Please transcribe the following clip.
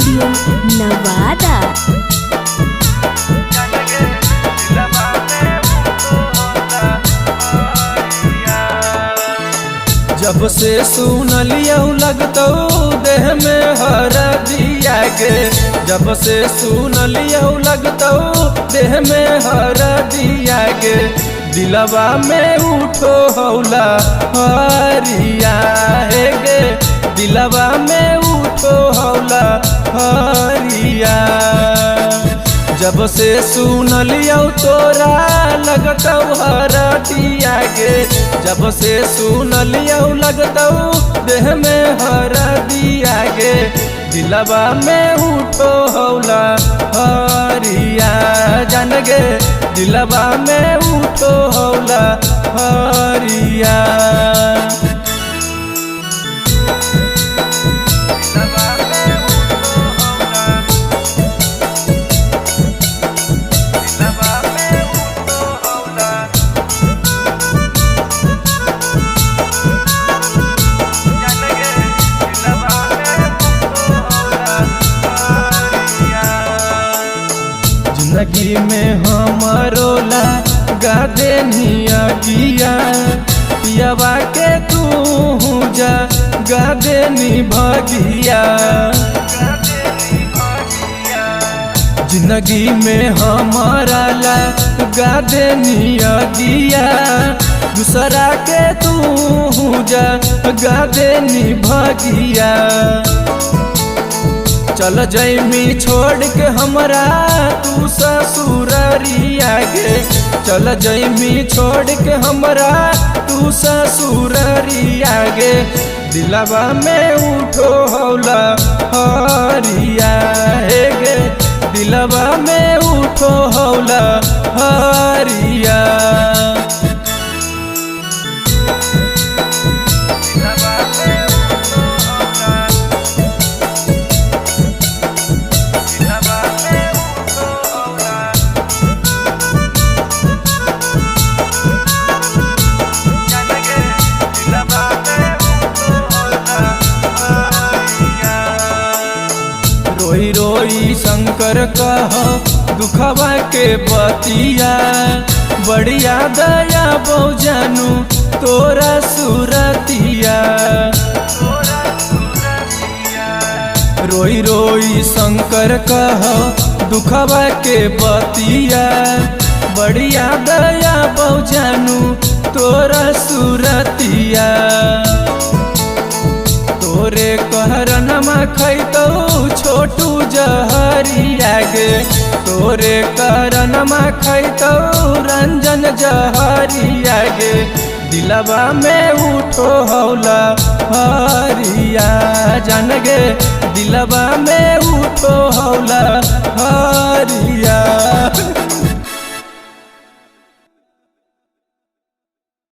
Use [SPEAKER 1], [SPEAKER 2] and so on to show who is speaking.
[SPEAKER 1] Studio Nawada.
[SPEAKER 2] जब से सुनलियो लगतो देह में हरदिया गे, जब से सुनलियो लगतो देह में हरदिया गे, दिलवा में उठो हौला हरिया हे गे, दिलवा में उठो हौला हरिया। जब से सुनलियो तोरा लगतौ हरदिया गे, जब से सुनलियो लगतौ देह में हरदिया गे, दिलवा में उठो हौला हरिया जान गे, दिलवा में उठो हौला हरिया। जिंदगी में हमारो ला गादे निया किया, पियावा के तू जा गादे नी भगिया। जिंदगी में हमारा ला गादे निया किया, दूसरा के तू जा गादे नी भगिया। चल जैमी छोड़ के हमरा तू ससुररिया गे, चल जैमी छोड़ के हमरा तू ससुररिया गे, दिलवा में उठो हौला हरिया हे गे, दिलवा में उठो हौला हरिया। रोई रोई शंकर कह दुखवा के बतिया, बढ़िया दया बहुजानू तोरा सुरतिया। रोई रोई शंकर कह दुखवा के बतिया, बढ़िया दया बहुजानू तोरा सुरतिया। तोरे कहरनमा खैतौ छोटू जहरिया गे, तोरे कहरनमा खैतौ रंजन जहरिया गे, दिलवा में उठो हौला हरिया जान गे, दिलवा में उठो हौला हरिया।